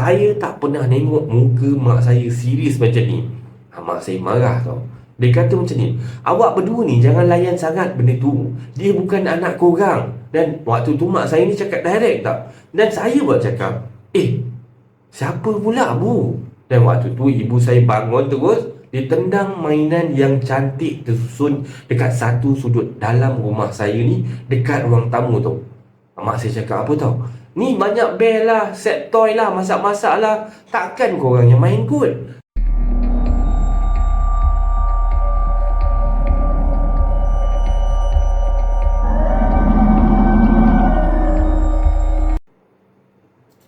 Saya tak pernah tengok muka mak saya serius macam ni. Mak saya marah tau. Dia kata macam ni, awak berdua ni jangan layan sangat benda tu. Dia bukan anak korang. Dan waktu tu mak saya ni cakap direct tak. Dan saya buat cakap, siapa pula bu? Dan waktu tu ibu saya bangun terus. Dia tendang mainan yang cantik tersusun dekat satu sudut dalam rumah saya ni, dekat ruang tamu tu. Mak saya cakap apa tau, ni banyak bel lah, set toy lah, masak-masak lah. Takkan korang yang main kot?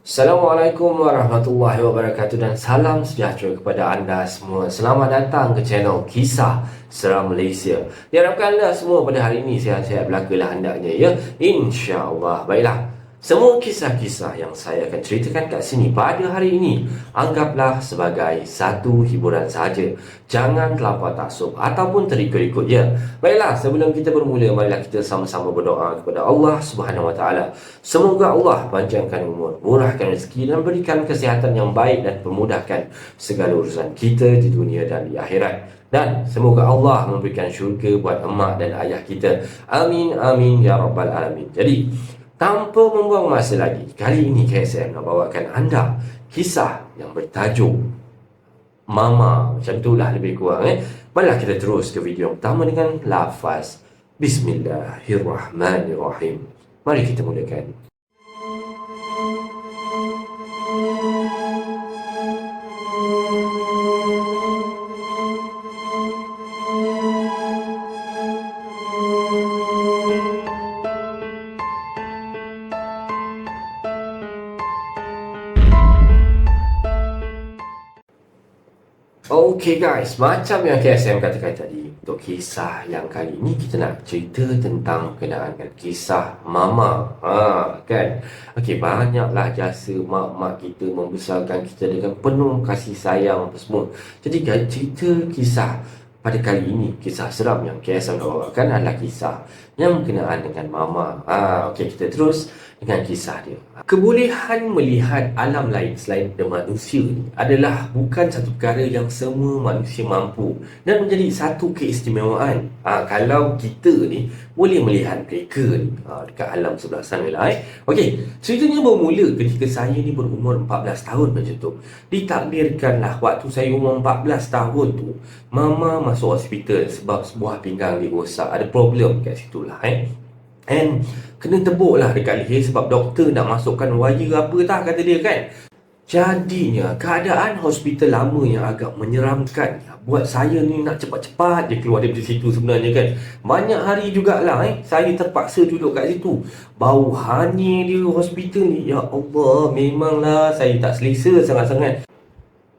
Assalamualaikum warahmatullahi wabarakatuh dan salam sejahtera kepada anda semua. Selamat datang ke channel Kisah Seram Malaysia. Diharapkan anda semua pada hari ini sihat-sihat belaka lah hendaknya ya. InsyaAllah. Baiklah, semua kisah-kisah yang saya akan ceritakan kat sini pada hari ini, anggaplah sebagai satu hiburan sahaja. Jangan terlampau taksub ataupun terikut-ikut je. Baiklah, sebelum kita bermula, marilah kita sama-sama berdoa kepada Allah Subhanahu Wa Taala. Semoga Allah panjangkan umur, murahkan rezeki dan berikan kesihatan yang baik dan memudahkan segala urusan kita di dunia dan di akhirat. Dan semoga Allah memberikan syurga buat emak dan ayah kita. Amin, amin, ya rabbal alamin. Jadi, tanpa membuang masa lagi, kali ini KSM nak bawakan anda kisah yang bertajuk Mama. Macam itulah lebih kurang. Marilah kita terus ke video yang pertama dengan lafaz Bismillahirrahmanirrahim. Mari kita mulakan. Okay guys, macam yang KSM katakan tadi, untuk kisah yang kali ini kita nak cerita tentang berkenaan dengan kisah Mama. Kan? Okay, banyaklah jasa mak-mak kita membesarkan kita dengan penuh kasih sayang apa semua. Jadi guys, cerita kisah pada kali ini, kisah seram yang KSM nak bawakan adalah kisah yang berkenaan dengan Mama. Okay, kita terus dengan kisah dia. Kebolehan melihat alam lain selain manusia ni adalah bukan satu perkara yang semua manusia mampu dan menjadi satu keistimewaan. Kalau kita ni boleh melihat mereka ni dekat alam sebelah sana lah. Okey, ceritanya bermula ketika saya ni berumur 14 tahun macam tu. Ditakdirkanlah waktu saya umur 14 tahun tu, Mama masuk hospital sebab sebuah pinggang dia rosak. Ada problem kat situ lah. And kena tebuk lah dekat leher sebab doktor nak masukkan wire apa tak kata dia kan. Jadinya keadaan hospital lama yang agak menyeramkan buat saya ni nak cepat-cepat je keluar daripada situ sebenarnya kan. Banyak hari jugalah saya terpaksa duduk kat situ. Bau hanyir dia hospital ni, ya Allah, memanglah saya tak selesa sangat-sangat.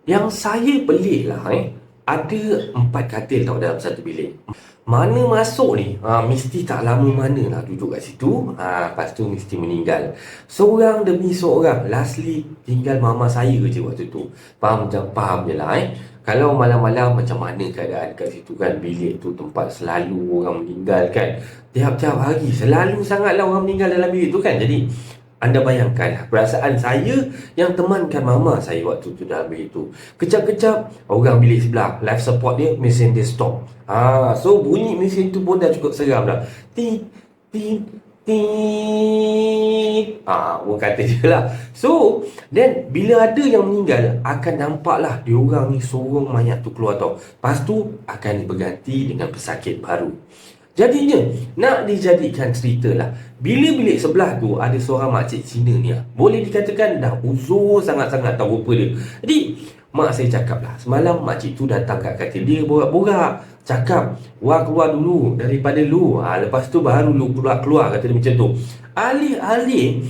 Yang saya pelik lah ada 4 katil tau dalam satu bilik. Mana masuk ni, mesti tak lama mana lah duduk kat situ. Lepas tu mesti meninggal seorang demi seorang. Lastly tinggal mama saya je waktu tu. Faham je lah Kalau malam-malam macam mana keadaan kat situ kan. Bilik tu tempat selalu orang meninggal kan. Tiap-tiap hari selalu sangatlah orang meninggal dalam bilik tu kan. Jadi anda bayangkan perasaan saya yang temankan mama saya waktu tu dalam bilik tu. Kejap-kejap orang bilik sebelah, life support dia, mesin dia stop. So bunyi mesin tu pun dah cukup seram dah. Tit, tit, tit. Orang kata je lah. So, then bila ada yang meninggal, akan nampaklah diorang ni sorong mayat tu keluar tau. Lepas tu akan berganti dengan pesakit baru. Jadinya, nak dijadikan cerita lah, bila bilik sebelah tu ada seorang makcik Cina ni boleh dikatakan dah uzur sangat-sangat tau rupa dia. Jadi, mak saya cakap lah, semalam makcik tu datang kat katil dia borak-borak. Cakap, wah keluar dulu daripada lu. Lepas tu baru lu keluar kata dia macam tu. Alih-alih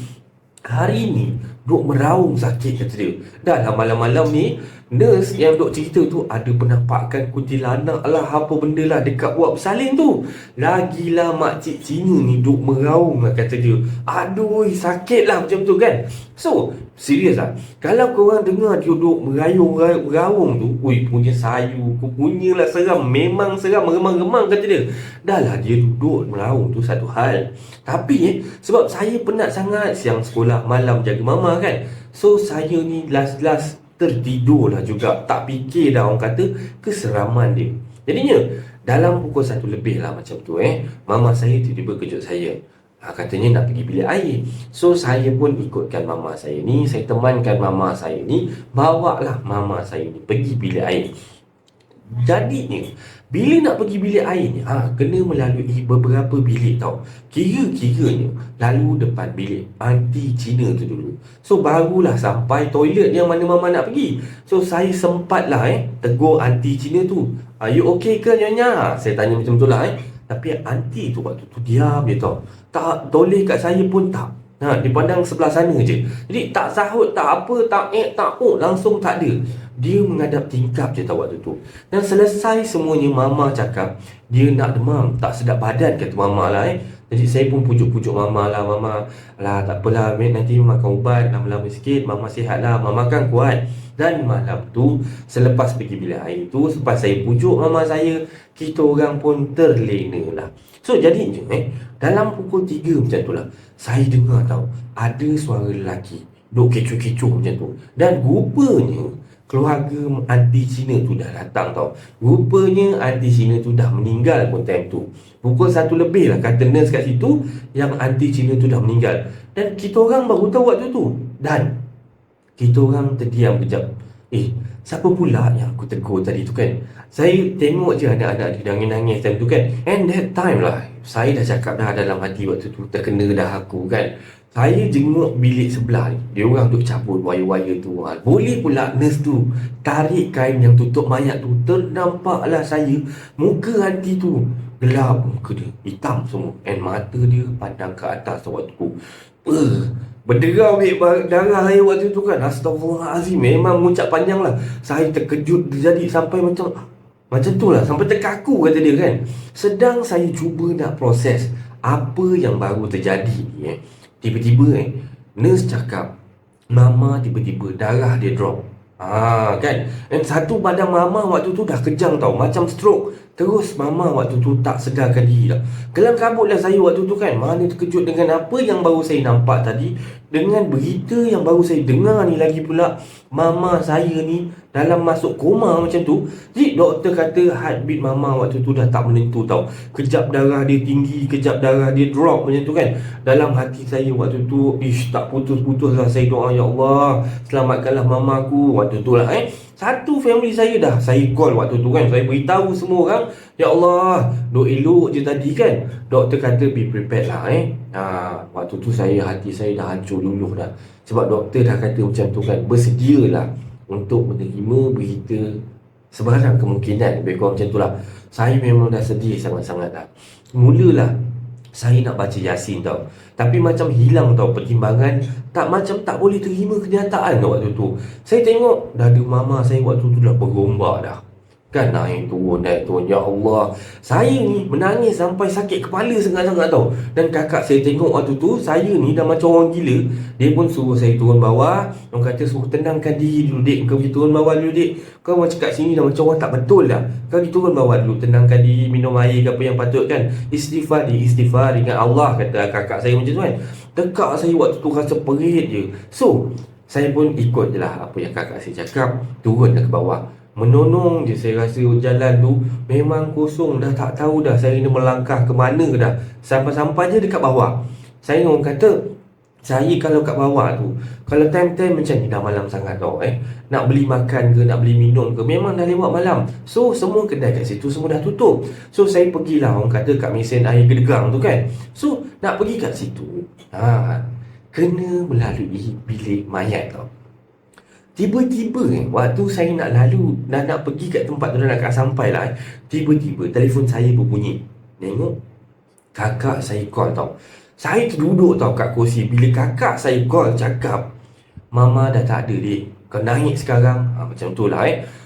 hari ni duk meraung sakit kata dia. Dah lah malam-malam ni Nurse yang duk cerita tu ada penampakan kuntilanak lah, apa benda lah dekat buat bersalin tu. Lagilah makcik Cina ni duk meraung lah kata dia. Aduh, sakit lah macam tu kan. So, serius lah. Kalau korang dengar dia duk meraung tu, ui, punya sayu, punyalah seram. Memang seram, remang-remang kata dia. Dah lah dia duduk meraung tu satu hal. Tapi sebab saya penat sangat siang sekolah, malam jaga mama kan. So, saya ni last tertidur lah juga. Tak fikir dah orang kata keseraman dia. Jadinya dalam pukul 1 lebih lah macam tu mama saya tiba-tiba kejut saya. Katanya nak pergi bilik air. So saya pun ikutkan mama saya ni, saya temankan mama saya ni, bawalah mama saya ni pergi bilik air. Jadinya bila nak pergi bilik air ni kena melalui beberapa bilik tau. Kira-kiranya lalu depan bilik anti Cina tu dulu. So barulah sampai toilet yang mana mama nak pergi. So saya sempatlah tegur anti Cina tu. Are you okay ke nyonya? Saya tanya macam tu lah Tapi anti tu waktu tu diam je tau. Tak toleh kat saya pun tak. Dia pandang sebelah sana je. Jadi tak sahut, tak apa, tak langsung tak ada. Dia menghadap tingkap je tau waktu tu. Dan selesai semuanya mama cakap dia nak demam, tak sedap badan kata mama lah Jadi saya pun pujuk-pujuk mama lah. Mama lah tak apalah, nanti makan ubat lama-lama sikit, mama sihat lah, mama kan kuat. Dan malam tu selepas pergi bilik air tu, selepas saya pujuk mama saya, kita orang pun terlena lah. So jadinya dalam pukul 3 macam tu lah, saya dengar tau ada suara lelaki duk kecoh-kecoh macam tu. Dan rupanya keluarga anti Cina tu dah datang tau. Rupanya anti Cina tu dah meninggal pun time tu. Pukul 1 lebih lah kata nurse kat situ yang anti Cina tu dah meninggal. Dan kita orang baru tahu waktu tu. Dan kita orang terdiam kejap. Siapa pula yang aku tegur tadi tu kan? Saya tengok je anak-anak dia nangis-nangis time tu kan. And that time lah, saya dah cakap dah dalam hati waktu tu, terkena dah aku kan. Saya jenguk bilik sebelah ni, dia orang duk cabut wire-wire tu. Boleh pula nurse tu tarik kain yang tutup mayat tu. Ternampaklah saya, muka anti tu gelap, muka dia hitam semua. And mata dia pandang ke atas waktu tu. Berderau darah saya waktu tu kan. Astaghfirullahalazim. Memang mengucap panjang lah. Saya terkejut jadi sampai macam tu lah, sampai terkaku kata dia kan. Sedang saya cuba nak proses apa yang baru terjadi ni tiba-tiba nurse cakap mama tiba-tiba darah dia drop. Kan. Dan satu badan mama waktu tu dah kejang tau, macam stroke. Terus mama waktu tu tak sedarkan diri dah. Kelam kabutlah saya waktu tu kan. Mana terkejut dengan apa yang baru saya nampak tadi, dengan berita yang baru saya dengar ni lagi pula. Mama saya ni dalam masuk koma macam tu. Jadi doktor kata heartbeat mama waktu tu dah tak menentu tau. Kejap darah dia tinggi, kejap darah dia drop macam tu kan. Dalam hati saya waktu tu tak putus-putus lah saya doa, ya Allah selamatkanlah mamaku waktu tu lah Satu family saya dah saya call waktu tu kan. Saya beritahu semua orang, ya Allah duk elok je tadi kan. Doktor kata be prepared lah waktu tu hati saya dah hancur luluh dah. Sebab doktor dah kata macam tu kan, bersedialah untuk menerima berita sebarang kemungkinan. Lebih kurang macam tu lah. Saya memang dah sedih sangat-sangat dah. Mulalah saya nak baca Yasin tau, tapi macam hilang tau pertimbangan. Tak boleh terima kenyataan tau waktu tu. Saya tengok dada mama saya waktu tu dah bergombak dah kan, naik turun. Ya Allah, saya ni menangis sampai sakit kepala sangat-sangat tau. Dan kakak saya tengok waktu tu saya ni dah macam orang gila. Dia pun suruh saya turun bawah. Orang kata suruh tenangkan diri dulu dek, kau pergi turun bawah dulu dek. Kau macam kat sini dah macam orang tak betul dah. Kau pergi turun bawah dulu, tenangkan diri, minum air ke apa yang patut kan. Istighfar ingat Allah, kata kakak saya macam tu kan. Tekak saya waktu tu rasa perit je. So saya pun ikut je lah apa yang kakak saya cakap. Turun dah ke bawah, menonong je. Saya rasa jalan tu memang kosong dah, tak tahu dah saya ni melangkah ke mana dah. Sampai-sampai je dekat bawah, saya orang kata, saya kalau kat bawah tu, kalau time-time macam ni dah malam sangat tau nak beli makan ke, nak beli minum ke, memang dah lewat malam. So semua kedai kat situ semua dah tutup. So saya pergilah, orang kata kat mesin air Gedegang tu kan. So nak pergi kat situ kena melalui bilik mayat tau. Tiba-tiba waktu saya nak pergi kat tempat tu, nak sampai lah tiba-tiba telefon saya berbunyi. Tengok kakak saya call tau. Saya terduduk tau kat kursi. Bila kakak saya call cakap, mama dah tak ada dek, kau naik sekarang. Macam tu lah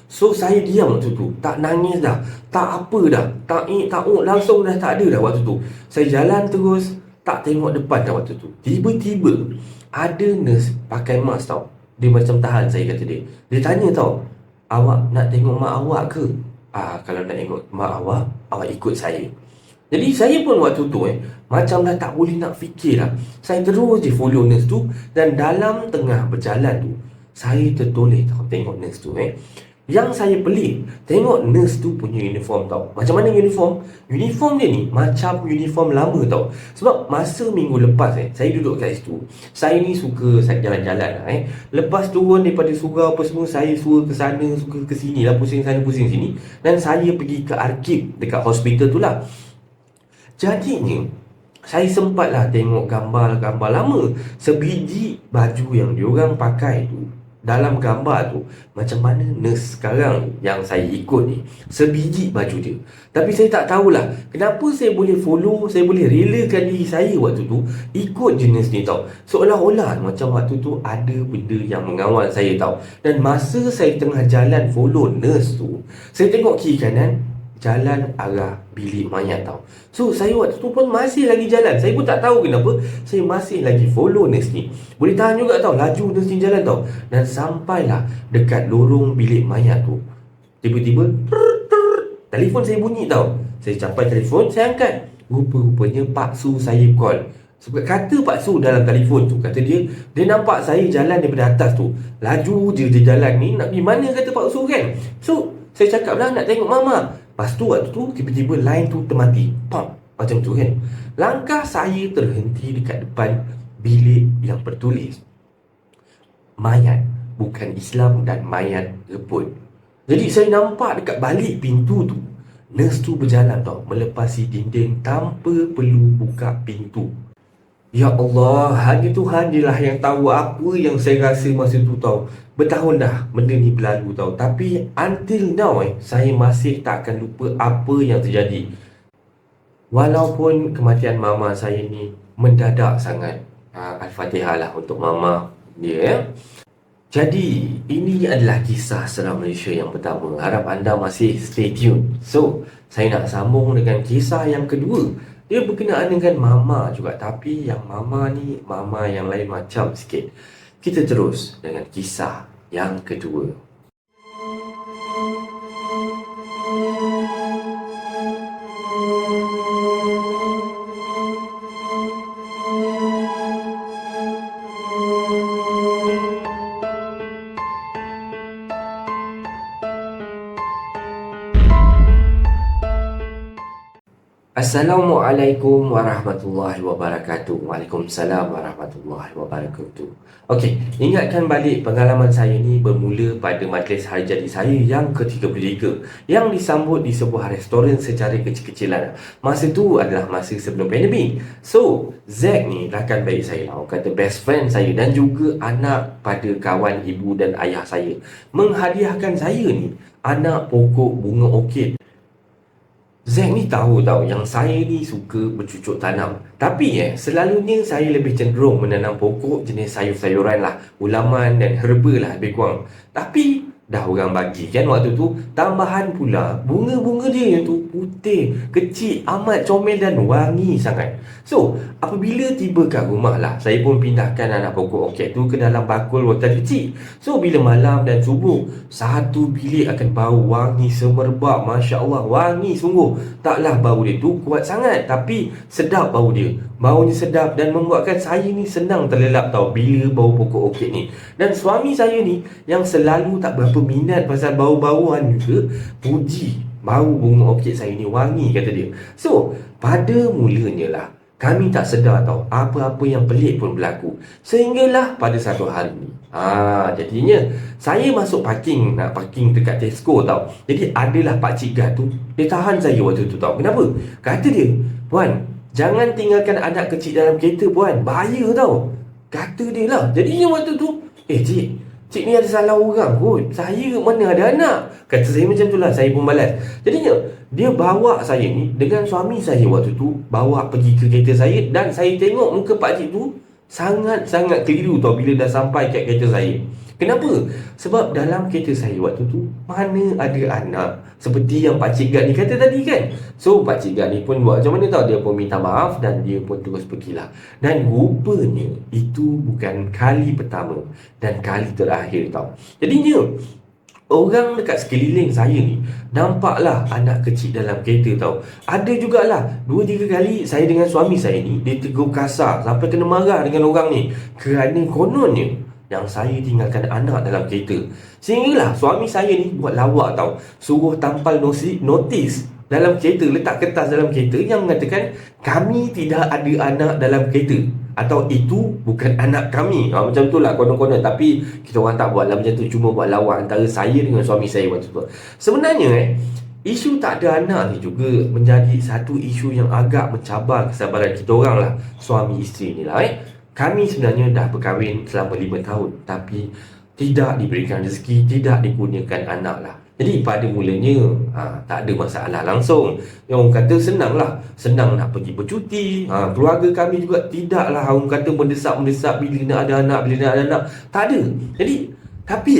So saya diam waktu tu, tak nangis dah, tak apa dah, tak tak langsung dah tak ada dah waktu tu. Saya jalan terus, tak tengok depan dah waktu tu. Tiba-tiba ada nurse pakai mask tau. Dia macam tahan saya, kata dia. Dia tanya tau, awak nak tengok mak awak ke? Kalau nak tengok mak awak, awak ikut saya. Jadi saya pun waktu tu macam dah tak boleh nak fikir lah. Saya terus je follow nurse tu. Dan dalam tengah berjalan tu, saya tertoleh tau tengok nurse tu Yang saya pelik, tengok nurse tu punya uniform tau. Macam mana uniform? Uniform dia ni macam uniform lama tau. Sebab masa minggu lepas saya duduk kat situ. Saya ni suka jalan-jalan lah Lepas turun daripada surau apa semua, saya suka ke sana, suka ke sini lah, pusing sana pusing sini. Dan saya pergi ke arkib dekat hospital tu lah. Jadinya saya sempatlah tengok gambar-gambar lama. Sebiji baju yang diorang pakai tu, dalam gambar tu, macam mana nurse sekarang yang saya ikut ni, sebiji baju dia. Tapi saya tak tahulah kenapa saya boleh follow, saya boleh relakan diri saya waktu tu ikut je nurse ni tau. Seolah-olah macam waktu tu ada benda yang mengawal saya tau. Dan masa saya tengah jalan follow nurse tu, saya tengok kiri kanan, jalan arah bilik mayat tau. So saya waktu tu pun masih lagi jalan. Saya pun tak tahu kenapa saya masih lagi follow nurse ni. Boleh tahan juga tau, laju nurse ni jalan tau. Dan sampailah dekat lorong bilik mayat tu, tiba-tiba telefon saya bunyi tau. Saya capai telefon, saya angkat. Rupa-rupanya Pak Su saya call. Sebab kata Pak Su dalam telefon tu, kata dia nampak saya jalan daripada atas tu, laju je dia jalan ni, nak pergi mana kata Pak Su kan. So saya cakap lah nak tengok mama. Lepas tu waktu tu tiba-tiba line tu termati. Pop, macam tu kan. Langkah saya terhenti dekat depan bilik yang bertulis mayat bukan Islam dan mayat reput. Jadi saya nampak dekat balik pintu tu, nurse tu berjalan tau, melepasi dinding tanpa perlu buka pintu. Ya Allah, hanya Tuhan je lah yang tahu apa yang saya rasa masa tu tau. Bertahun dah benda ni berlalu tau. Tapi until now saya masih tak akan lupa apa yang terjadi. Walaupun kematian mama saya ni mendadak sangat. Al-Fatihah lah untuk mama dia Jadi ini adalah kisah seram Malaysia yang pertama. Harap anda masih stay tune. So saya nak sambung dengan kisah yang kedua. Dia berkenaan dengan mama juga, tapi yang mama ni mama yang lain macam sikit. Kita terus dengan kisah yang kedua. Assalamualaikum warahmatullahi wabarakatuh. Waalaikumsalam warahmatullahi wabarakatuh. Okey, ingatkan balik pengalaman saya ni bermula pada majlis hari jadi saya yang ke-33 yang disambut di sebuah restoran secara kecil-kecilan. Masa tu adalah masa sebelum pandemik. So, Zack ni rakan baik saya lah, kata best friend saya dan juga anak pada kawan ibu dan ayah saya, menghadiahkan saya ni anak pokok bunga orkid. Zack ni tahu yang saya ni suka bercucuk tanam. Tapi selalunya saya lebih cenderung menanam pokok jenis sayur-sayuran lah, ulaman dan herba lah lebih kurang. Tapi dah orang bagi kan waktu tu, tambahan pula bunga-bunga dia yang tu putih, kecil, amat comel dan wangi sangat. So, apabila tiba kat rumah lah, saya pun pindahkan anak pokok orkid tu ke dalam bakul rotan kecil. So, bila malam dan subuh, satu bilik akan bau wangi semerbak. Masya Allah, wangi sungguh. Taklah bau dia tu kuat sangat, tapi sedap bau dia. Baunya sedap dan membuatkan saya ni senang terlelap bila bau pokok orkid ni. Dan suami saya ni yang selalu tak berapa minat pasal bau-bauan juga, puji bau bunga orkid saya ni wangi, kata dia. So, pada mulanya lah kami tak sedar apa-apa yang pelik pun berlaku. Sehinggalah pada satu hari ni, jadinya saya masuk parking, nak parking dekat Tesco tau. Jadi adalah pakcik guard tu, dia tahan saya waktu tu tau. Kenapa? Kata dia, "Puan, jangan tinggalkan anak kecil dalam kereta puan, bahaya tau." Kata dia lah. Jadinya waktu tu, Cik ni ada salah orang kot. Saya mana ada anak. Kata saya macam tu lah. Saya pun balas. Jadinya dia bawa saya ni dengan suami saya waktu tu, bawa pergi ke kereta saya. Dan saya tengok muka pakcik tu Sangat-sangat keliru tau bila dah sampai kat kereta saya. Kenapa? Sebab dalam kereta saya waktu tu mana ada anak seperti yang Pakcik Gad ni kata tadi kan. So Pakcik Gad ni pun buat macam mana tau, dia pun minta maaf dan dia pun terus pergilah. Dan rupanya itu bukan kali pertama dan kali terakhir tau. Jadinya orang dekat sekeliling saya ni nampaklah anak kecil dalam kereta tau. Ada jugalah 2-3 kali saya dengan suami saya ni ditegur kasar sampai kena marah dengan orang ni kerana kononnya yang saya tinggalkan anak dalam kereta. Sehinggalah suami saya ni buat lawak tau, suruh tampal notis dalam kereta, letak kertas dalam kereta yang mengatakan kami tidak ada anak dalam kereta, atau itu bukan anak kami. Macam tu lah konon-konon. Tapi kita orang tak buat lah macam tu, cuma buat lawak antara saya dengan suami saya waktu tu. Sebenarnya isu tak ada anak ni juga menjadi satu isu yang agak mencabar kesabaran kita orang lah, suami isteri ni lah. Kami sebenarnya dah berkahwin selama 5 tahun tapi tidak diberikan rezeki, tidak dikurniakan anak lah. Jadi pada mulanya tak ada masalah langsung. Yang orang kata senang lah, senang nak pergi bercuti. Keluarga kami juga tidaklah orang kata mendesak-mendesak bila nak ada anak, bila nak ada anak. Tak ada. Jadi tapi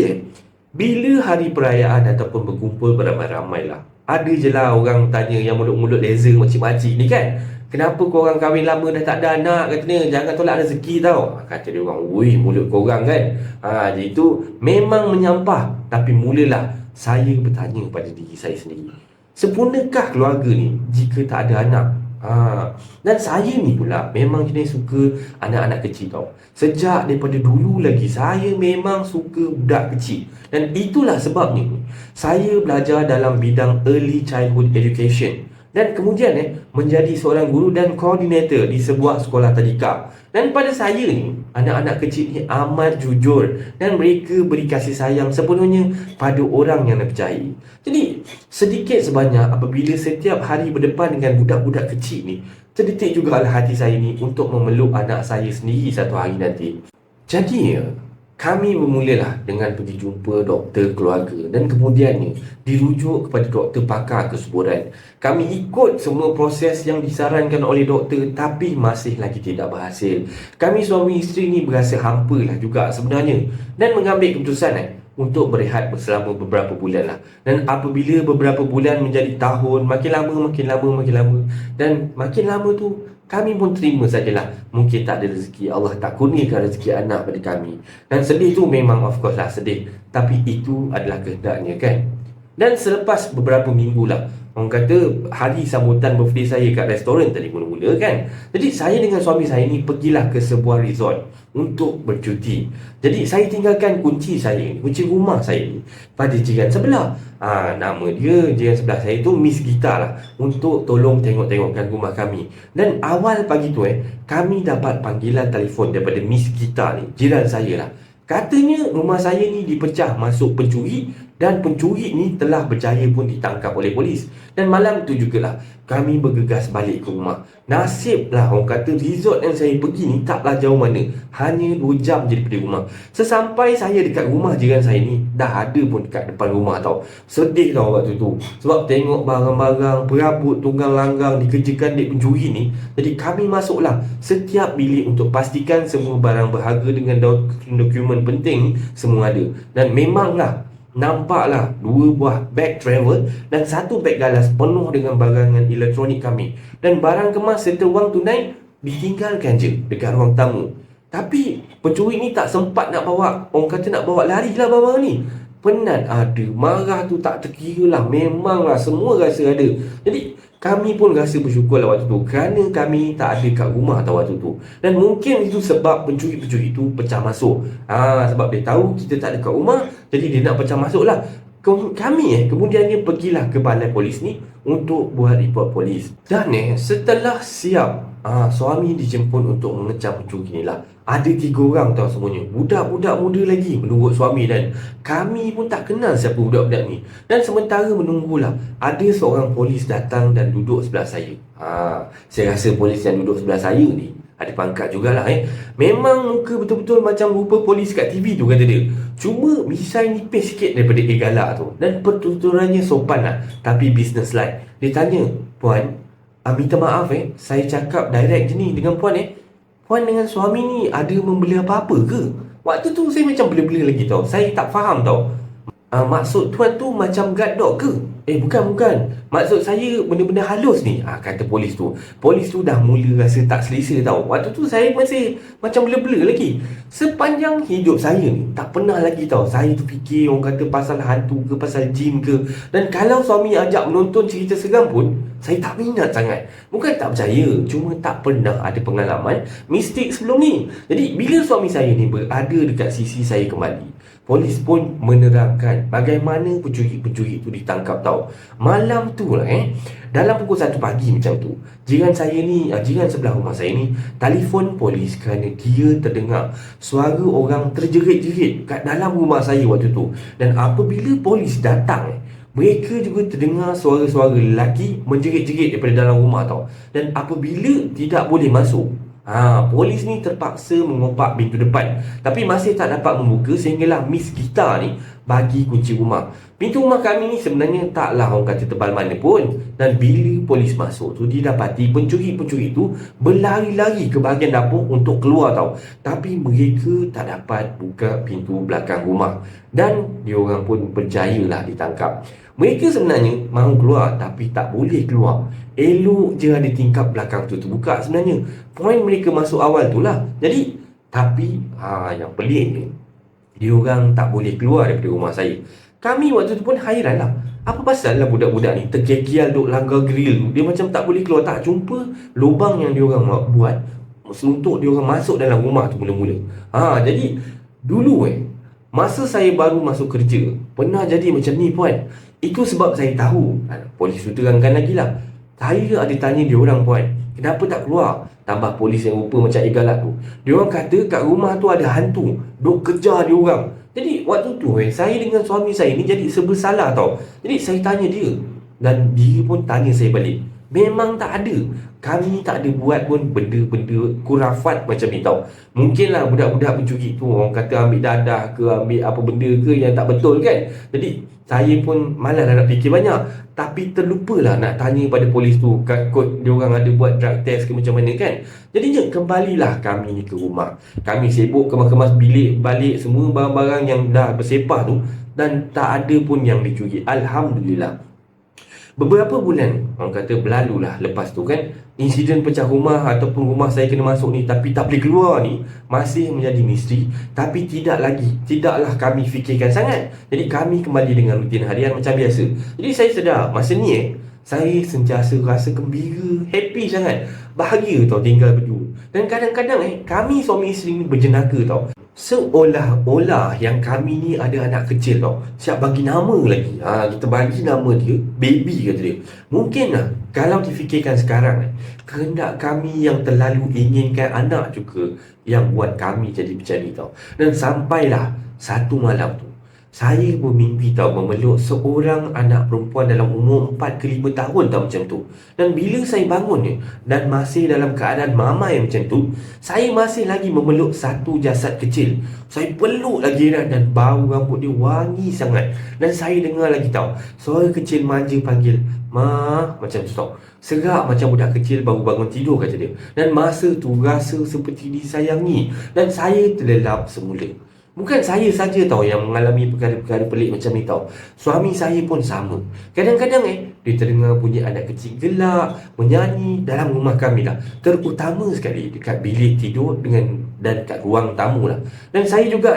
bila hari perayaan ataupun berkumpul beramai-ramai lah, ada je lah orang tanya yang mulut-mulut laser makcik-makcik ni kan, kenapa korang kahwin lama dah tak ada anak, katanya jangan tolak rezeki tau. Kata dia orang, woi mulut korang kan. Jadi tu memang menyampah. Tapi mulalah saya bertanya pada diri saya sendiri, sempurnakah keluarga ni jika tak ada anak? Dan saya ni pula memang jenis suka anak-anak kecil tau. Sejak daripada dulu lagi saya memang suka budak kecil. Dan itulah sebabnya saya belajar dalam bidang early childhood education dan kemudian menjadi seorang guru dan koordinator di sebuah sekolah tadika. Dan pada saya ni, anak-anak kecil ni amat jujur dan mereka beri kasih sayang sepenuhnya pada orang yang dipercayai. Jadi sedikit sebanyak apabila setiap hari berdepan dengan budak-budak kecil ni, terdetik jugalah hati saya ni untuk memeluk anak saya sendiri satu hari nanti. Jadi kami bermulalah dengan pergi jumpa doktor keluarga dan kemudiannya dirujuk kepada doktor pakar kesuburan. Kami ikut semua proses yang disarankan oleh doktor tapi masih lagi tidak berhasil. Kami suami isteri ni berasa hampa lah juga sebenarnya dan mengambil keputusan untuk berehat selama beberapa bulan lah. Dan apabila beberapa bulan menjadi tahun, makin lama dan makin lama tu kami pun terima sajalah. Mungkin tak ada rezeki, Allah tak kurniakan rezeki anak pada kami. Dan sedih tu memang of course lah sedih, tapi itu adalah kehendaknya kan. Dan selepas beberapa minggu lah, orang kata hari sambutan birthday saya kat restoran tadi mula-mula kan. Jadi saya dengan suami saya ni pergilah ke sebuah resort untuk bercuti. Jadi saya tinggalkan kunci rumah saya ni pada jiran sebelah. Nama dia jiran sebelah saya tu Miss Gita lah, untuk tolong tengok-tengokkan rumah kami. Dan awal pagi tu kami dapat panggilan telefon daripada Miss Gita ni, jiran saya lah. Katanya rumah saya ni dipecah masuk pencuri dan pencuri ni telah berjaya pun ditangkap oleh polis. Dan malam tu jugalah kami bergegas balik ke rumah. Nasiblah orang kata resort yang saya pergi ni taklah jauh mana, hanya 2 jam je daripada rumah. Sesampai saya dekat rumah jiran saya ni, dah ada pun dekat depan rumah tau. Sedih tau waktu tu, sebab tengok barang-barang perabot tunggang langgang dikerjakan dek pencuri ni. Jadi kami masuklah setiap bilik untuk pastikan semua barang berharga dengan dokumen penting semua ada. Dan memanglah nampaklah 2 buah beg travel dan 1 beg galas penuh dengan barangan elektronik kami. Dan barang kemas serta wang tunai ditinggalkan je dekat ruang tamu. Tapi pencuri ni tak sempat nak bawa, orang kata nak bawa larilah barang ni. Penat ada, marah tu tak terkira lah. Memanglah semua rasa ada. Jadi kami pun rasa bersyukur lah waktu tu, kerana kami tak ada kat rumah tau waktu tu. Dan mungkin itu sebab pencuri-pencuri tu pecah masuk. Sebab dia tahu kita tak ada kat rumah, jadi dia nak pecah masuk lah. Kami kemudiannya pergilah ke balai polis ni untuk buat report polis. Dan setelah siap, suami dijemput untuk mengecam pencuri ni lah. Ada 3 orang tau semuanya, budak-budak muda lagi menurut suami. Dan kami pun tak kenal siapa budak-budak ni. Dan sementara menunggulah, ada seorang polis datang dan duduk sebelah saya. Saya rasa polis yang duduk sebelah saya ni ada pangkat jugalah. Memang muka betul-betul macam rupa polis kat TV tu kata dia. Cuma misai nipis sikit daripada galak tu. Dan pertuturannya sopan lah, tapi business like. Dia tanya, "Puan, minta maaf saya cakap direct je ni dengan puan Puan dengan suami ni ada membeli apa-apa ke? Waktu tu saya macam bela-bela lagi tau. Saya tak faham tau. Maksud tuan tu macam guard dog ke? Bukan. Maksud saya benda-benda halus ni. Kata polis tu. Polis tu dah mula rasa tak selesa tau. Waktu tu saya masih macam bela-bela lagi. Sepanjang hidup saya ni, tak pernah lagi tau saya tu fikir orang kata pasal hantu ke, pasal jin ke. Dan kalau suami ajak menonton cerita seram pun, saya tak minat sangat. Bukan tak percaya, cuma tak pernah ada pengalaman mistik sebelum ni. Jadi bila suami saya ni berada dekat sisi saya kembali, polis pun menerangkan bagaimana pencuri-pencuri itu ditangkap tau. Malam tu lah dalam pukul 1 pagi macam tu, jiran sebelah rumah saya ni telefon polis kerana dia terdengar suara orang terjerit-jerit kat dalam rumah saya waktu tu. Dan apabila polis datang, mereka juga terdengar suara-suara lelaki menjerit-jerit daripada dalam rumah tau. Dan apabila tidak boleh masuk, polis ni terpaksa mengopak pintu depan, tapi masih tak dapat membuka sehinggalah Miss Gita ni bagi kunci rumah. Pintu rumah kami ni sebenarnya taklah orang kata tebal mana pun. Dan bila polis masuk tu, didapati pencuri-pencuri tu berlari-lari ke bahagian dapur untuk keluar tau. Tapi mereka tak dapat buka pintu belakang rumah. Dan diorang pun berjayalah ditangkap. Mereka sebenarnya mahu keluar tapi tak boleh keluar. Elok je ada tingkap belakang tu terbuka sebenarnya. Poin mereka masuk awal tu lah. Jadi, tapi yang peliknya, diorang tak boleh keluar daripada rumah saya. Kami waktu tu pun hairan lah. Apa pasal lah budak-budak ni terkial-kial duk langgar grill tu. Dia macam tak boleh keluar, tak jumpa lubang yang diorang buat untuk diorang masuk dalam rumah tu mula-mula. Jadi dulu masa saya baru masuk kerja, pernah jadi macam ni puan. Itu sebab saya tahu. Polis tu terangkan lagi lah. Saya ada tanya diorang puan, kenapa tak keluar? Tambah polis yang rupa macam galak tu, diorang kata kat rumah tu ada hantu duk kejar diorang. Jadi waktu tu saya dengan suami saya ni jadi serba salah tau. Jadi saya tanya dia, dan dia pun tanya saya balik. Memang tak ada. Kami tak ada buat pun benda-benda kurafat macam ni tau. Mungkinlah budak-budak pencuri tu orang kata ambil dadah ke, ambil apa benda ke yang tak betul kan. Jadi saya pun malas nak fikir banyak. Tapi terlupalah nak tanya pada polis tu, kot diorang ada buat drug test ke macam mana kan. Jadinya kembalilah kami ni ke rumah. Kami sibuk kemas-kemas bilik balik semua barang-barang yang dah bersepah tu. Dan tak ada pun yang dicuri. Alhamdulillah. Beberapa bulan orang kata berlalulah lepas tu kan, insiden pecah rumah ataupun rumah saya kena masuk ni tapi tak boleh keluar ni masih menjadi misteri. Tapi tidaklah kami fikirkan sangat. Jadi kami kembali dengan rutin harian macam biasa. Jadi saya sedar masa ni saya sentiasa rasa gembira, happy sangat, bahagia tau tinggal berdua. Dan kadang-kadang kami suami isteri ni berjenaka tau. Seolah-olah yang kami ni ada anak kecil tau. Siap bagi nama lagi. Kita bagi nama dia baby kata dia. Mungkinlah kalau difikirkan sekarang kehendak kami yang terlalu inginkan anak juga yang buat kami jadi macam ni tau. Dan sampailah satu malam tu saya bermimpi tau memeluk seorang anak perempuan dalam umur 4 ke 5 tahun tau macam tu. Dan bila saya bangun ni dan masih dalam keadaan mamai macam tu, saya masih lagi memeluk satu jasad kecil. Saya peluk lagi dan bau rambut dia wangi sangat. Dan saya dengar lagi tau suara kecil manja panggil Ma, macam tu tau. Serak macam budak kecil baru bangun tidur kata dia. Dan masa tu rasa seperti disayangi. Dan saya terlelap semula. Bukan saya saja tau yang mengalami perkara-perkara pelik macam ni tau. Suami saya pun sama. Kadang-kadang dia terdengar bunyi anak kecil gelak, menyanyi dalam rumah kami lah. Terutama sekali dekat bilik tidur dan kat ruang tamu lah. Dan saya juga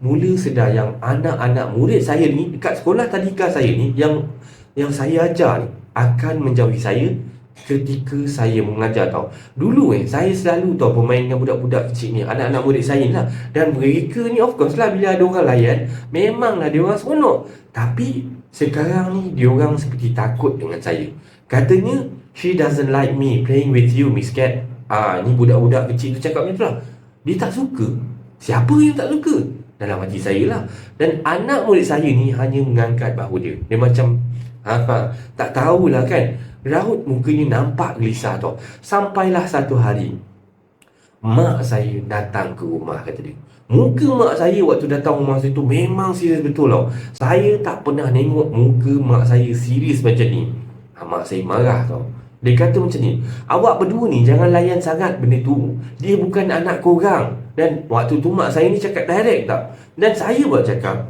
mula sedar yang anak-anak murid saya ni dekat sekolah tadika saya ni yang saya ajar ni akan menjauhi saya ketika saya mengajar tau. Dulu saya selalu tau bermain dengan budak-budak kecil ni, anak-anak murid saya lah. Dan mereka ni of course lah bila ada orang layan, memanglah dia orang seronok. Tapi sekarang ni dia orang seperti takut dengan saya. Katanya, she doesn't like me playing with you, Miss Cat. Ni budak-budak kecil tu cakap macam tu lah. Dia tak suka. Siapa yang tak suka? Dalam hati saya lah. Dan anak murid saya ni hanya mengangkat bahu dia. Dia macam tak tahulah kan. Raut mukanya nampak gelisah tau. Sampailah satu hari mak saya datang ke rumah kata dia. Muka mak saya waktu datang rumah saya tu memang serius betul tau. Saya tak pernah tengok muka mak saya serius macam ni. Mak saya marah tau. Dia kata macam ni, awak berdua ni jangan layan sangat benda tu. Dia bukan anak korang. Dan waktu tu mak saya ni cakap direct tak. Dan saya buat cakap,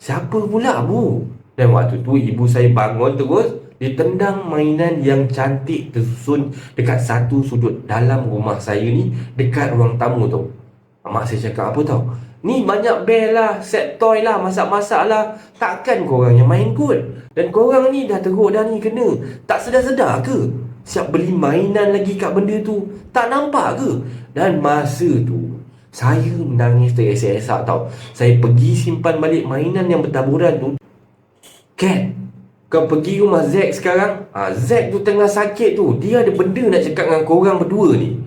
siapa pula bu? Dan waktu tu ibu saya bangun terus. Dia tendang mainan yang cantik tersusun dekat satu sudut dalam rumah saya ni, dekat ruang tamu tu. Mak saya cakap apa tau, ni banyak bel lah, set toy lah, masak-masak lah. Takkan korang yang main kot. Dan korang ni dah teruk dah ni kena. Tak sedar-sedar ke? Siap beli mainan lagi kat benda tu. Tak nampak ke? Dan masa tu saya menangis teresak-esak tau. Saya pergi simpan balik mainan yang bertaburan tu. Kat, kau pergi rumah Zack sekarang. Zack tu tengah sakit tu. Dia ada benda nak cakap dengan korang berdua ni.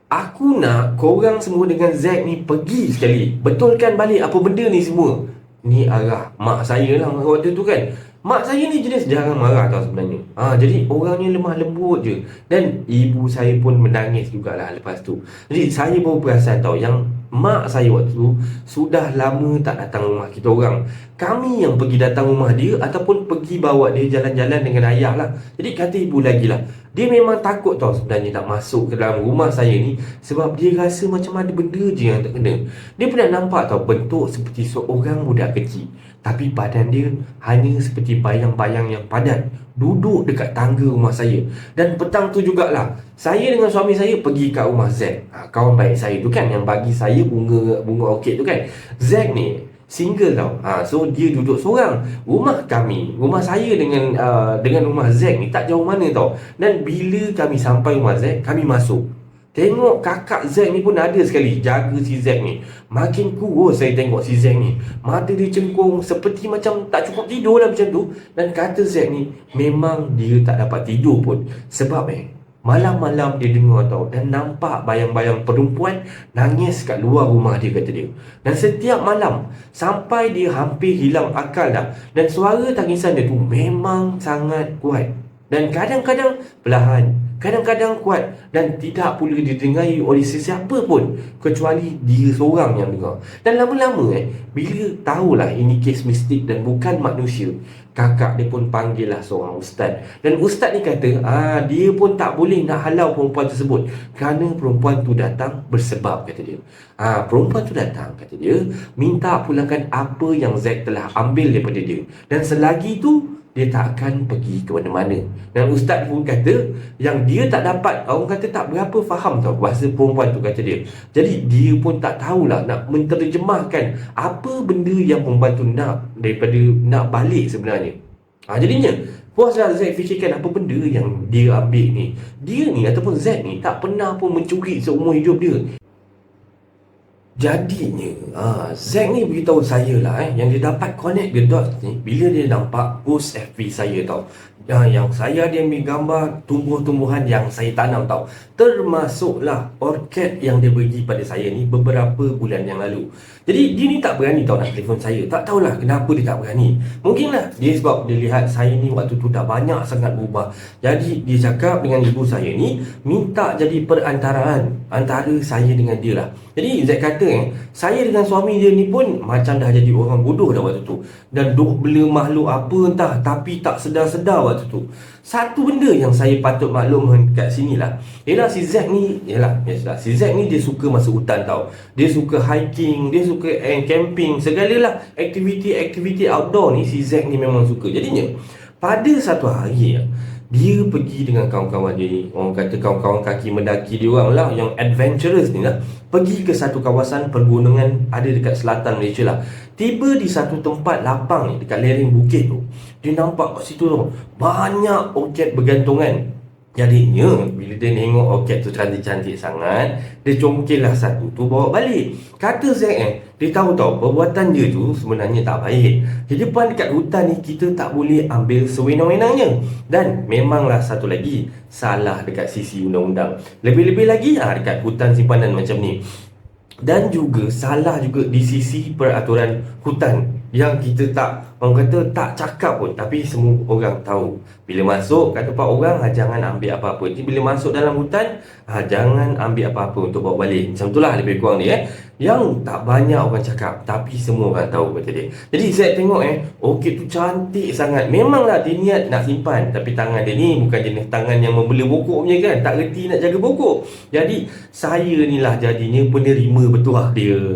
Aku nak korang semua dengan Zack ni pergi sekali. Betulkan balik apa benda ni semua. Ni arah mak saya lah waktu tu kan. Mak saya ni jenis jarang marah tau sebenarnya. Jadi orangnya lemah lembut je. Dan ibu saya pun menangis jugalah lepas tu. Jadi saya baru perasan tau yang mak saya waktu tu sudah lama tak datang rumah kita orang. Kami yang pergi datang rumah dia ataupun pergi bawa dia jalan-jalan dengan ayah lah. Jadi kata ibu lagi lah, dia memang takut tau sebenarnya nak masuk ke dalam rumah saya ni. Sebab dia rasa macam ada benda je yang tak kena. Dia pernah nampak tau bentuk seperti seorang budak kecil, tapi badan dia hanya seperti bayang-bayang yang padat duduk dekat tangga rumah saya. Dan petang tu jugalah saya dengan suami saya pergi kat rumah Zack, kawan baik saya tu kan, yang bagi saya bunga orchid tu kan. Zack ni single tau. So dia duduk seorang. Rumah saya dengan rumah Zack ni tak jauh mana tau. Dan bila kami sampai rumah Zack, kami masuk, tengok kakak Zack ni pun ada sekali jaga si Zack ni. Makin kurus saya tengok si Zack ni. Mata dia cengkung seperti macam tak cukup tidur lah macam tu. Dan kata Zack ni memang dia tak dapat tidur pun. Sebab malam-malam dia dengar tau, dan nampak bayang-bayang perempuan nangis kat luar rumah dia, kata dia. Dan setiap malam sampai dia hampir hilang akal dah. Dan suara tangisan dia tu memang sangat kuat. Dan kadang-kadang perlahan, kadang-kadang kuat, dan tidak pula didengai oleh sesiapa pun kecuali dia seorang yang dengar. Dan lama-lama bila tahulah ini kes mistik dan bukan manusia, kakak dia pun panggil lah seorang ustaz. Dan ustaz ni kata dia pun tak boleh nak halau perempuan tersebut kerana perempuan tu datang bersebab, kata dia. Perempuan tu datang, kata dia, minta pulangkan apa yang Zack telah ambil daripada dia. Dan selagi tu dia tak akan pergi ke mana-mana. Dan ustaz pun kata yang dia tak dapat, orang kata tak berapa faham tau bahasa perempuan tu, kata dia. Jadi dia pun tak tahulah nak menterjemahkan apa benda yang perempuan tu nak daripada nak balik sebenarnya. Jadinya puaslah Zack fikirkan apa benda yang dia ambil ni. Dia ni ataupun Zack ni tak pernah pun mencuri seumur hidup dia. Jadinya Zack ni beritahu saya lah yang dia dapat connect the dots ni bila dia nampak post FB saya tau. Yang saya ada ambil gambar tumbuh-tumbuhan yang saya tanam tau. Termasuklah orchid yang dia bagi pada saya ni beberapa bulan yang lalu. Jadi dia ni tak berani tau nak telefon saya. Tak tahulah kenapa dia tak berani. Mungkinlah dia sebab dia lihat saya ni waktu tu dah banyak sangat berubah. Jadi dia cakap dengan ibu saya ni minta jadi perantaraan antara saya dengan dia lah. Jadi Zack kata saya dengan suami dia ni pun macam dah jadi orang bodoh dah waktu tu. Dan duk bela makhluk apa entah, tapi tak sedar-sedar waktu tu. Satu benda yang saya patut maklumkan kat sini lah, ialah si Zack ni, si Zack ni dia suka masuk hutan tau. Dia suka hiking, dia suka camping, segalalah aktiviti outdoor ni si Zack ni memang suka. Jadinya pada satu hari dia pergi dengan kawan-kawan dia ni, orang kata kawan-kawan kaki mendaki dia orang lah, yang adventurous ni lah, pergi ke satu kawasan pergunungan ada dekat selatan Malaysia lah. Tiba di satu tempat lapang ni dekat lereng bukit tu, dia nampak kat situ tu banyak orchid bergantungan. Jadinya bila dia tengok orchid tu cantik-cantik sangat, dia congkellah satu tu bawa balik. Kata Zack dia tahu perbuatan dia tu sebenarnya tak baik. Di depan dekat hutan ni kita tak boleh ambil sewenang-wenangnya. Dan memanglah satu lagi salah dekat sisi undang-undang. Lebih-lebih lagi dekat hutan simpanan macam ni. Dan juga salah juga di sisi peraturan hutan yang kita tak, orang kata tak cakap pun, tapi semua orang tahu. Bila masuk kat tempat orang jangan ambil apa-apa. Jadi bila masuk dalam hutan jangan ambil apa-apa untuk bawa balik. Macam itulah lebih kurang dia. yang tak banyak orang cakap, tapi semua orang tahu, kata dia. Jadi saya tengok orkid tu cantik sangat. Memanglah dia niat nak simpan, tapi tangan dia ni bukan jenis tangan yang membela pokok punya kan, tak reti nak jaga pokok. Jadi saya ni lah jadinya penerima bertuah dia.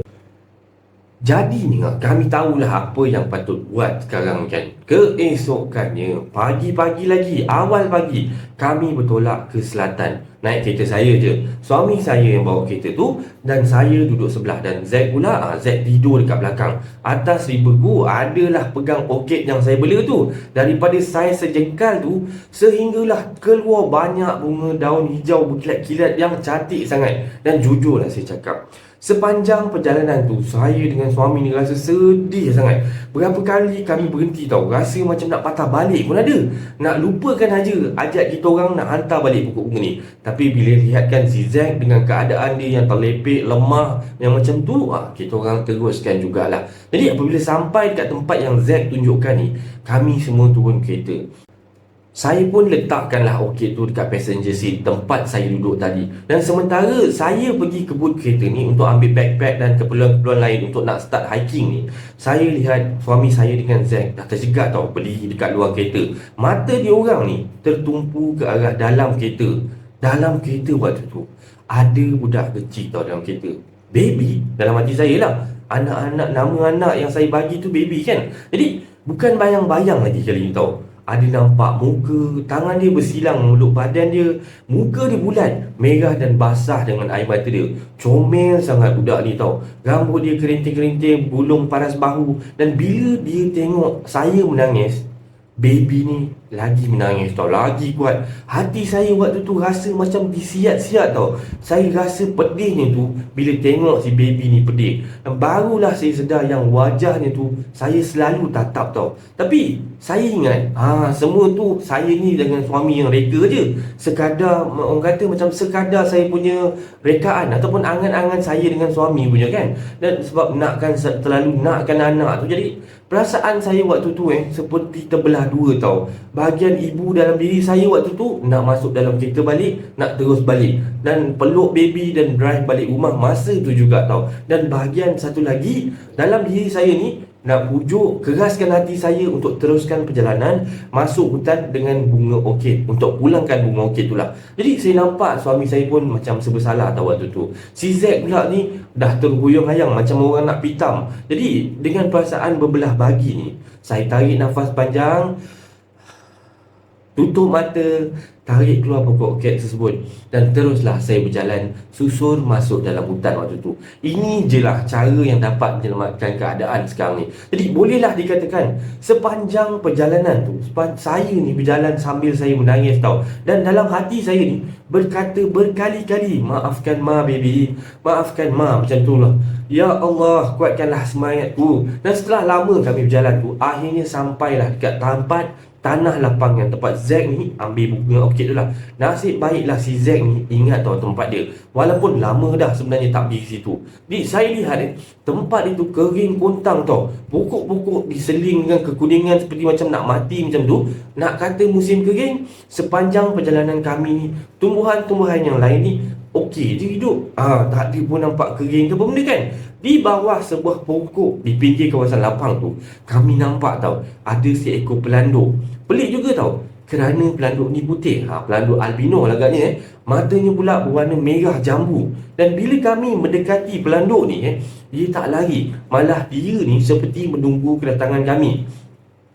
Jadi ni kami tahulah apa yang patut buat sekarang kan. Keesokannya, pagi-pagi lagi, awal pagi, kami bertolak ke selatan. Naik kereta saya je. Suami saya yang bawa kereta tu, dan saya duduk sebelah. Dan Zack pula, Zack tidur dekat belakang. Atas ribaku adalah pegang orkid yang saya bela tu. Daripada saya sejengkal tu, sehinggalah keluar banyak bunga daun hijau berkilat-kilat yang cantik sangat. Dan jujurlah saya cakap, sepanjang perjalanan tu, saya dengan suami ni rasa sedih sangat. Berapa kali kami berhenti tau, rasa macam nak patah balik pun ada. Nak lupakan aja ajak kita orang nak hantar balik pokok bunga ni. Tapi bila lihatkan si Zack dengan keadaan dia yang terlepek, lemah, yang macam tu, kita orang teruskan jugalah. Jadi apabila sampai dekat tempat yang Zack tunjukkan ni, kami semua turun kereta. Saya pun letakkanlah orkid tu dekat passenger seat, tempat saya duduk tadi. Dan sementara saya pergi ke boot kereta ni untuk ambil backpack dan keperluan-keperluan lain untuk nak start hiking ni, saya lihat suami saya dengan Zack dah terjegat tau, berdiri dekat luar kereta. Mata dia orang ni tertumpu ke arah dalam kereta. Dalam kereta waktu tu ada budak kecil tau dalam kereta. Baby dalam hati saya lah. Anak-anak, nama anak yang saya bagi tu baby kan. Jadi bukan bayang-bayang lagi kali ni tau. Ada nampak muka, tangan dia bersilang meluk badan dia. Muka dia bulat, merah dan basah dengan air mata dia. Comel sangat budak ni tau. Rambut dia kerinting-kerinting, bulung paras bahu. Dan bila dia tengok saya menangis, baby ni lagi menangis tau, lagi kuat. Hati saya waktu tu rasa macam disiat-siat tau. Saya rasa pedihnya tu bila tengok si baby ni pedih. Dan barulah saya sedar yang wajahnya tu saya selalu tatap tau. Tapi saya ingat, semua tu saya ni dengan suami yang reka je. Sekadar, orang kata macam sekadar saya punya rekaan ataupun angan-angan saya dengan suami punya kan. Dan sebab terlalu nakkan anak tu, jadi perasaan saya waktu tu seperti terbelah dua tau. Bahagian ibu dalam diri saya waktu tu nak masuk dalam kereta balik, nak terus balik dan peluk baby dan drive balik rumah masa tu juga tau. Dan bahagian satu lagi dalam diri saya ni nak pujuk, keraskan hati saya untuk teruskan perjalanan masuk hutan dengan bunga orkid, untuk pulangkan bunga orkid tu lah. Jadi saya nampak suami saya pun macam serba tau waktu tu. Si Zack pula ni dah terhuyung-hayang macam orang nak pitam. Jadi dengan perasaan berbelah bagi ni, saya tarik nafas panjang, tutup mata, tarik keluar pokok orkid tersebut, dan teruslah saya berjalan susur masuk dalam hutan waktu tu. Ini je lah cara yang dapat menyelamatkan keadaan sekarang ni. Jadi bolehlah dikatakan sepanjang perjalanan tu, saya ni berjalan sambil saya menangis tau. Dan dalam hati saya ni berkata berkali-kali, maafkan ma baby, maafkan ma, macam tu lah. Ya Allah, kuatkanlah semangatku. Dan setelah lama kami berjalan tu, akhirnya sampailah dekat tempat tanah lapang yang tempat Zack ni ambil bunga orkid tu lah. Nasib baiklah si Zack ni ingat tau tempat dia, walaupun lama dah sebenarnya tak pergi situ. Jadi saya lihat tempat itu kering kontang tau. Pokok-pokok diseling dengan kekuningan seperti macam nak mati macam tu. Nak kata musim kering, sepanjang perjalanan kami ni, tumbuhan-tumbuhan yang lain ni okey je hidup. Tak ada pun nampak kering ke apa benda kan. Di bawah sebuah pokok di pinggir kawasan lapang tu, kami nampak tau ada seekor pelanduk. Pelik juga tau, kerana pelanduk ni putih, pelanduk albino lah agaknya. Matanya pula berwarna merah jambu. Dan bila kami mendekati pelanduk ni dia tak lari, malah dia ni seperti menunggu kedatangan kami.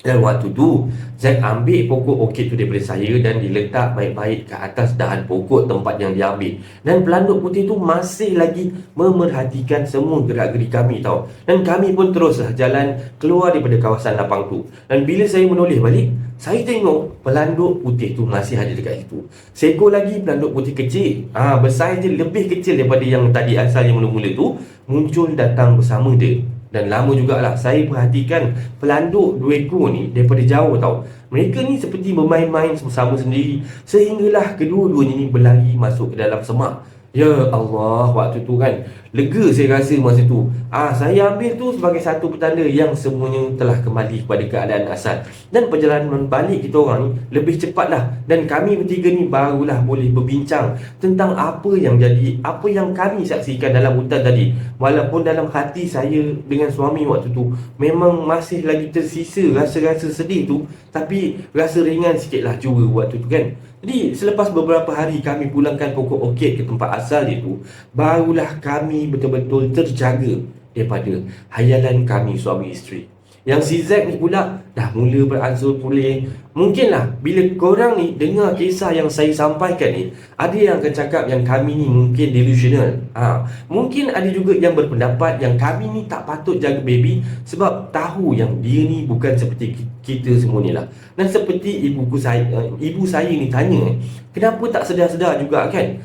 Dan waktu tu Zack ambil pokok orkid tu daripada saya dan diletak baik-baik ke atas dahan pokok tempat yang dia ambil. Dan pelanduk putih tu masih lagi memerhatikan semua gerak-gerik kami tau. Dan kami pun teruslah jalan keluar daripada kawasan lapang tu. Dan bila saya menoleh balik, saya tengok pelanduk putih tu masih ada dekat situ. Seekor lagi pelanduk putih kecil, besar je, lebih kecil daripada yang tadi asal yang mula-mula tu, muncul datang bersama dia. Dan lama jugalah saya perhatikan pelanduk dua ekor ni daripada jauh tau. Mereka ni seperti bermain-main bersama sendiri, sehinggalah kedua-duanya ni berlari masuk ke dalam semak. Ya Allah, waktu tu kan lega saya rasa masa tu. Saya ambil tu sebagai satu petanda yang semuanya telah kembali kepada keadaan asal. Dan perjalanan balik kita orang ni lebih cepatlah. Dan kami bertiga ni barulah boleh berbincang tentang apa yang jadi, apa yang kami saksikan dalam hutan tadi. Walaupun dalam hati saya dengan suami waktu tu memang masih lagi tersisa rasa-rasa sedih tu, tapi rasa ringan sikitlah juga waktu tu kan. Jadi selepas beberapa hari kami pulangkan pokok orkid ke tempat asal dia tu, barulah kami betul-betul terjaga daripada hayalan kami suami isteri. Yang si Zack ni pula dah mula beransur pulih. Mungkinlah bila korang ni dengar kisah yang saya sampaikan ni, ada yang akan cakap yang kami ni mungkin delusional. Mungkin ada juga yang berpendapat yang kami ni tak patut jaga baby sebab tahu yang dia ni bukan seperti kita semua ni lah. Dan seperti ibu saya ni tanya, kenapa tak sedar-sedar juga kan?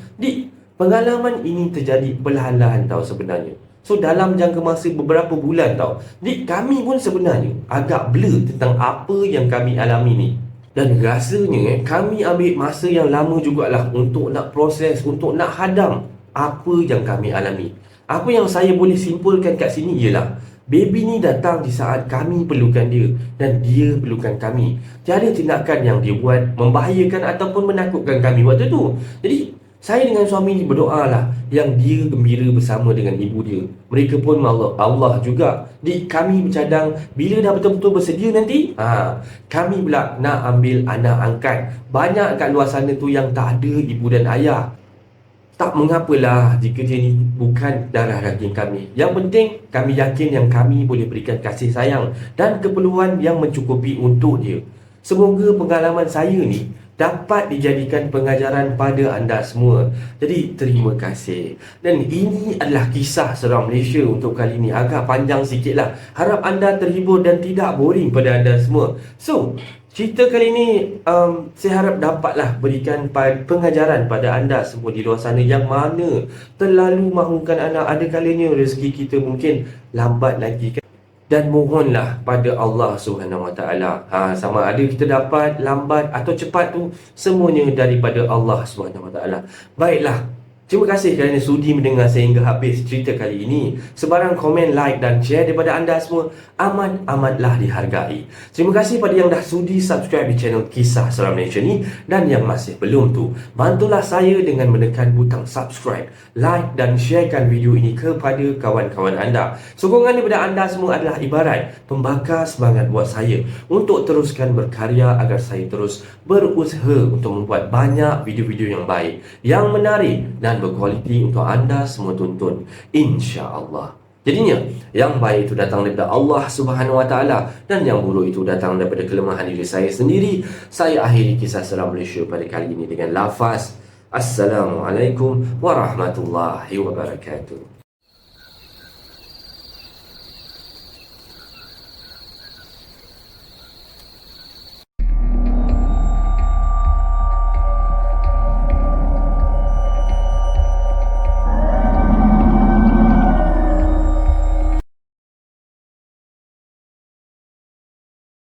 Pengalaman ini terjadi perlahan-lahan tau sebenarnya. So dalam jangka masa beberapa bulan tau. Jadi kami pun sebenarnya agak blur tentang apa yang kami alami ni. Dan rasanya kami ambil masa yang lama jugalah untuk nak proses, untuk nak hadam apa yang kami alami. Apa yang saya boleh simpulkan kat sini ialah baby ni datang di saat kami perlukan dia dan dia perlukan kami. Tiada tindakan yang dia buat membahayakan ataupun menakutkan kami waktu tu. Jadi saya dengan suami ni berdoalah yang dia gembira bersama dengan ibu dia. Mereka pun Allah juga. Kami bercadang bila dah betul-betul bersedia nanti, kami pula nak ambil anak angkat. Banyak kat luar sana tu yang tak ada ibu dan ayah. Tak mengapalah jika dia ni bukan darah daging kami. Yang penting kami yakin yang kami boleh berikan kasih sayang dan keperluan yang mencukupi untuk dia. Semoga pengalaman saya ni dapat dijadikan pengajaran pada anda semua. Jadi terima kasih. Dan ini adalah kisah seram Malaysia untuk kali ini. Agak panjang sikit lah. Harap anda terhibur dan tidak boring pada anda semua. So cerita kali ini saya harap dapatlah berikan pengajaran pada anda semua di luar sana yang mana terlalu mahukan anak. Ada kalanya rezeki kita mungkin lambat lagi kan. Dan mohonlah pada Allah Subhanahu Wa Taala. Sama ada kita dapat lambat atau cepat tu, semuanya daripada Allah Subhanahu Wa Taala. Baiklah. Terima kasih kerana sudi mendengar sehingga habis cerita kali ini. Sebarang komen, like dan share daripada anda semua amat-amatlah dihargai. Terima kasih pada yang dah sudi subscribe di channel Kisah Seram Malaysia ni. Dan yang masih belum tu, bantulah saya dengan menekan butang subscribe, like dan sharekan video ini kepada kawan-kawan anda. Sokongan daripada anda semua adalah ibarat pembakar semangat buat saya untuk teruskan berkarya agar saya terus berusaha untuk membuat banyak video-video yang baik, yang menarik dan berkualiti untuk anda semua tonton, insya-Allah. Jadinya yang baik itu datang daripada Allah Subhanahu Wa Taala dan yang buruk itu datang daripada kelemahan diri saya sendiri. Saya akhiri kisah seram Malaysia pada kali ini dengan lafaz Assalamualaikum warahmatullahi wabarakatuh.